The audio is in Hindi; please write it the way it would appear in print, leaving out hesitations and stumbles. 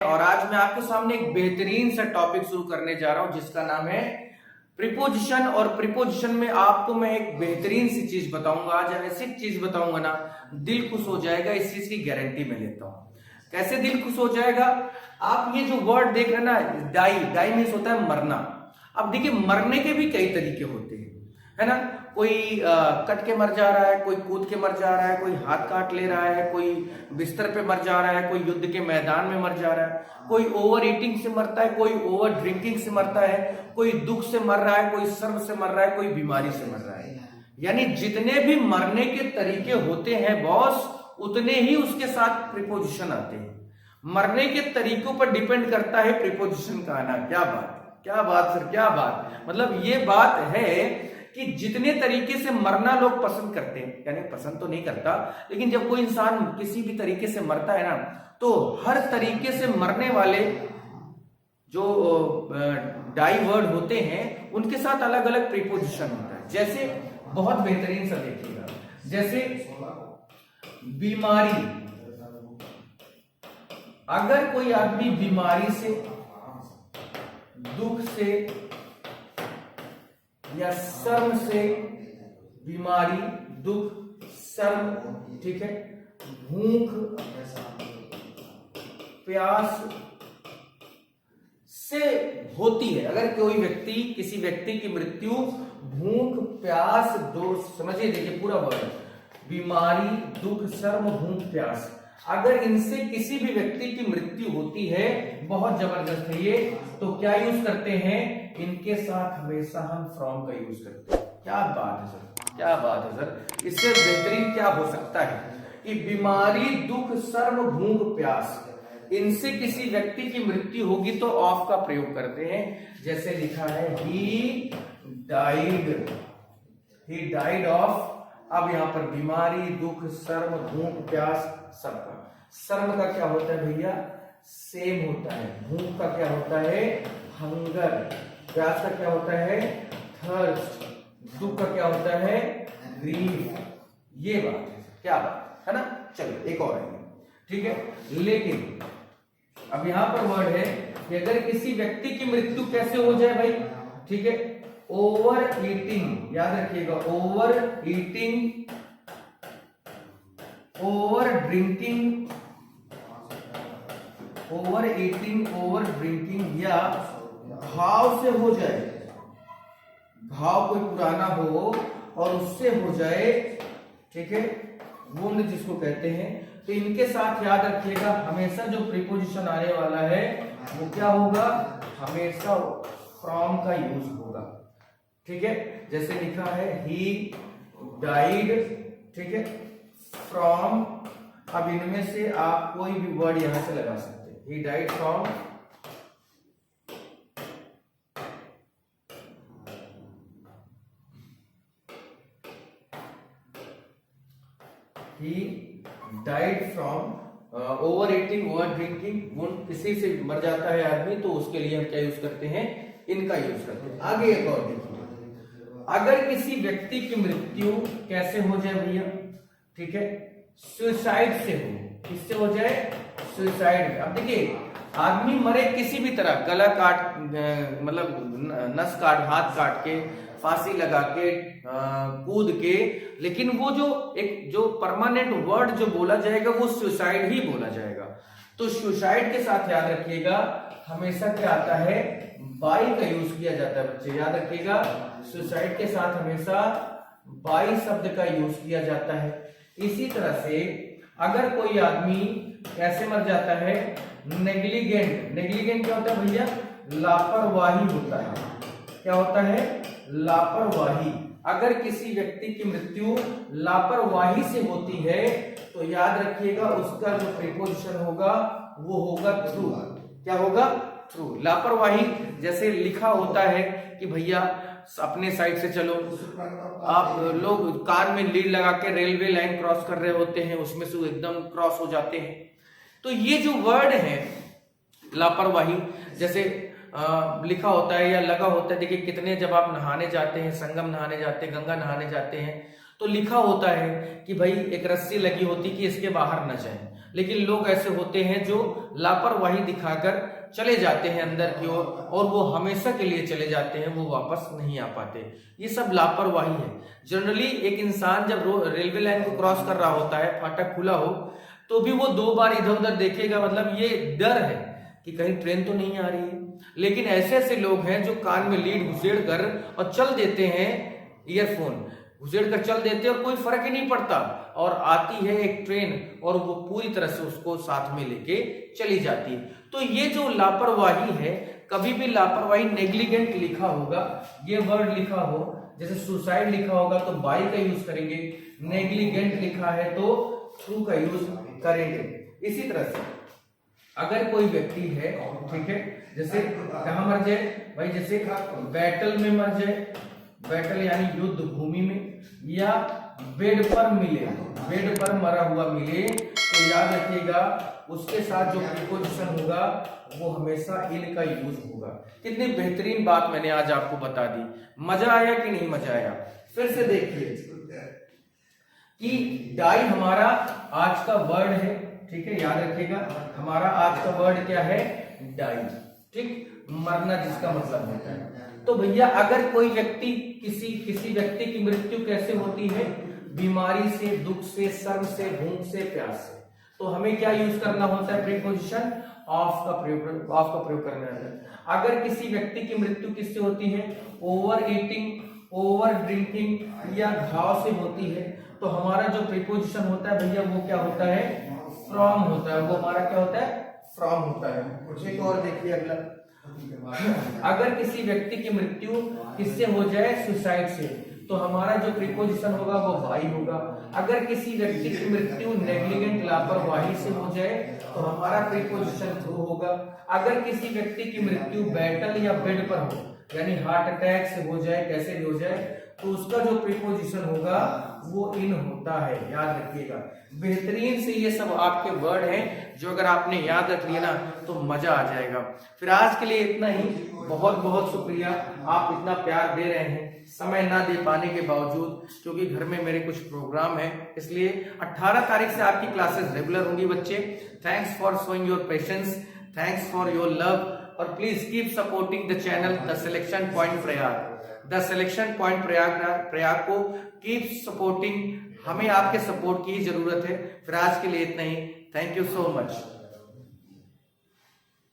और आज मैं आपके सामने एक बेहतरीन सा टॉपिक शुरू करने जा रहा हूं जिसका नाम है प्रीपोजिशन। और प्रीपोजिशन में आपको मैं एक बेहतरीन सी चीज बताऊंगा। आज ऐसी चीज बताऊंगा ना, दिल खुश हो जाएगा। इस चीज की गारंटी मैं लेता हूं। कैसे दिल खुश हो जाएगा? आप ये जो वर्ड देख रहे हैं ना, डाई, डाई मीन्स होता है मरना। अब देखिए, मरने के भी कई तरीके होते हैं, है ना। कोई कट के मर जा रहा है, कोई कूद के मर जा रहा है, कोई हाथ काट ले रहा है, कोई बिस्तर पे मर जा रहा है, कोई युद्ध के मैदान में मर जा रहा है, कोई ओवर ईटिंग से मरता है, कोई ओवर ड्रिंकिंग से मरता है, कोई दुख से मर रहा है, कोई शर्म से मर रहा है, कोई बीमारी से मर रहा है। यानी जितने भी मरने के तरीके होते हैं बॉस, उतने ही उसके साथ प्रीपोजिशन आते हैं। मरने के तरीकों पर डिपेंड करता है प्रीपोजिशन का आना। क्या बात, क्या बात सर, क्या बात। मतलब ये बात है कि जितने तरीके से मरना लोग पसंद करते हैं, यानी पसंद तो नहीं करता, लेकिन जब कोई इंसान किसी भी तरीके से मरता है ना, तो हर तरीके से मरने वाले जो डाई वर्ड होते हैं उनके साथ अलग अलग प्रीपोजिशन होता है। जैसे बहुत बेहतरीन सा देखिएगा, जैसे बीमारी। अगर कोई आदमी बीमारी से, दुख से या शर्म से, बीमारी, दुख, शर्म, ठीक है, भूख, प्यास से होती है। अगर कोई व्यक्ति, किसी व्यक्ति की मृत्यु भूख, प्यास, दोष, समझिए, देखिए पूरा वर्ड, बीमारी, दुख, शर्म, भूख, प्यास, अगर इनसे किसी भी व्यक्ति की मृत्यु होती है, बहुत जबरदस्त है ये, तो क्या यूज करते हैं? इनके साथ हमेशा हम फ्रॉम का यूज करते हैं। क्या बात है सर, क्या बात है सर। इससे बेहतरीन क्या हो सकता है कि बीमारी, दुख, शर्म, भूख, प्यास, इनसे किसी व्यक्ति की मृत्यु होगी तो ऑफ का प्रयोग करते हैं। जैसे लिखा है ही डाइड ऑफ। अब यहां पर बीमारी, दुख, शर्म, भूख, प्यास, सबका। शर्म का क्या होता है भैया? सेम होता है। भूख का क्या होता है? हंगर। प्यास का क्या होता है? थर्स्ट। दुख का क्या होता है? ग्रीफ। ये बात है, क्या बात है ना। चलो एक और है, ठीक है। लेकिन अब यहां पर वर्ड है कि अगर किसी व्यक्ति की मृत्यु कैसे हो जाए भाई, ठीक है, ओवर ईटिंग, याद रखिएगा, over eating, over drinking, over eating, over drinking, या घाव से हो जाए, घाव कोई पुराना हो और उससे हो जाए, ठीक है, वुंड जिसको कहते हैं। तो इनके साथ याद रखिएगा हमेशा जो प्रीपोजिशन आने वाला है वो क्या होगा? हमेशा फ्रॉम का यूज होगा, ठीक है। जैसे लिखा है ही डाइड, ठीक है, फ्रॉम। अब इनमें से आप कोई भी वर्ड यहां से लगा सकते हैं। He died from, he died from over eating, over drinking, wound, किसी से मर जाता है आदमी तो उसके लिए हम क्या यूज करते हैं? इनका यूज करते हैं। आगे एक और देखिए, अगर किसी व्यक्ति की मृत्यु कैसे हो जाए भैया, ठीक है, सुसाइड से हो। किससे हो जाए? सुसाइड। अब देखिए, आदमी मरे किसी भी तरह, गला काट, मतलब नस काट, हाथ काट के, फांसी लगा के, कूद के, लेकिन वो जो परमानेंट वर्ड जो बोला जाएगा वो सुसाइड ही बोला जाएगा। तो सुसाइड के साथ याद रखिएगा हमेशा क्या आता है? बाई का यूज किया जाता है बच्चे, याद रखिएगा। सुसाइड के साथ हमेशा बाई शब्द का यूज किया जाता है। इसी तरह से अगर कोई आदमी कैसे मर जाता है? नेग्लिजेंट। नेग्लिजेंट क्या होता है भैया? लापरवाही होता है। क्या होता है? लापरवाही। अगर किसी व्यक्ति की मृत्यु लापरवाही से होती है तो याद रखिएगा उसका जो प्रीपोजिशन होगा वो होगा थ्रू। क्या होगा? थ्रू। लापरवाही जैसे लिखा होता है कि भैया अपने साइड से चलो, आप लोग कान में लीड लगा के रेलवे लाइन क्रॉस कर रहे होते हैं, उसमें से एकदम क्रॉस हो जाते हैं। तो ये जो वर्ड है लापरवाही, जैसे लिखा होता है या लगा होता है। देखिए कितने, जब आप नहाने जाते हैं, संगम नहाने जाते हैं, गंगा नहाने जाते हैं, तो लिखा होता है कि भाई एक रस्सी लगी होती कि इसके बाहर न जाए, लेकिन लोग ऐसे होते हैं जो लापरवाही दिखाकर चले जाते हैं अंदर की ओर और वो हमेशा के लिए चले जाते हैं, वो वापस नहीं आ पाते। ये सब लापरवाही है। जनरली एक इंसान जब रेलवे लाइन को क्रॉस कर रहा होता है, फाटक खुला हो, तो भी वो 2 बार इधर उधर देखेगा, मतलब ये डर है कि कहीं ट्रेन तो नहीं आ रही है। लेकिन ऐसे ऐसे लोग हैं जो कान में लीड घुसेड़ कर और चल देते हैं, ईयरफोन घुसेड़ कर चल देते हैं और कोई फर्क ही नहीं पड़ता, और आती है एक ट्रेन और वो पूरी तरह से उसको साथ में लेके चली जाती है। तो ये जो लापरवाही है, कभी भी लापरवाही नेग्लिजेंट लिखा होगा, ये वर्ड लिखा हो, जैसे सुसाइड लिखा होगा तो बाई का यूज करेंगे, नेग्लिजेंट लिखा है तो थ्रू का यूज करेंगे। इसी तरह से अगर कोई व्यक्ति है, ठीक है, जैसे कहां मर जाए भाई, जैसे बैटल में मर जाए, बैटल यानी युद्ध भूमि में, या बेड पर मिले, बेड पर मरा हुआ मिले, तो याद रखिएगा उसके साथ जो प्रीपोजिशन होगा वो हमेशा इन का यूज होगा। कितनी बेहतरीन बात मैंने आज आपको बता दी। मजा आया कि नहीं मजा आया? फिर से देखिए कि डाई हमारा आज का वर्ड है, ठीक है, याद रखिएगा हमारा आज का वर्ड क्या है, डाई, ठीक, मरना जिसका मतलब होता है। तो भैया अगर कोई व्यक्ति किसी व्यक्ति की मृत्यु कैसे होती है, बीमारी से, दुख से, शर्म से, भूख से, प्यास से, तो हमें क्या यूज करना होता है, प्रीपोजिशन ऑफ का प्रयोग करना है। अगर किसी व्यक्ति की मृत्यु किससे होती है, ओवर ईटिंग, ओवर ड्रिंकिंग या घाव से होती है, तो हमारा जो प्रीपोजिशन होता है भैया वो क्या होता है, फ्रॉम होता है। वो हमारा क्या होता है, फ्रॉम होता है। एक और देखिए अगला, अगर किसी व्यक्ति की मृत्यु किससे हो जाए, सुसाइड से, तो हमारा जो प्रीपोजिशन होगा वो बाई होगा। अगर किसी व्यक्ति की मृत्यु नेग्लिजेंट लापरवाही से हो जाए तो हमारा प्रीपोजिशन थ्रू होगा। अगर किसी व्यक्ति की मृत्यु बैटल या बेड पर हो, यानी हार्ट अटैक से हो जाए, कैसे भी हो जाए, तो उसका जो प्रीपोजिशन होगा वो इन होता है, याद रखिएगा। बेहतरीन से ये सब आपके वर्ड हैं जो अगर आपने याद रख लिया ना तो मजा आ जाएगा। फिर आज के लिए इतना ही, बहुत बहुत शुक्रिया, आप इतना प्यार दे रहे हैं समय ना दे पाने के बावजूद, क्योंकि घर में मेरे कुछ प्रोग्राम है, इसलिए 18 तारीख से आपकी क्लासेस रेगुलर होंगी बच्चे। Thanks for showing your patience, thanks for your love, और please keep supporting the channel the selection point Prayag, the selection point Prayag को कीप सपोर्टिंग। हमें आपके सपोर्ट की जरूरत है। फिर आज के लिए इतना ही, थैंक यू सो मच।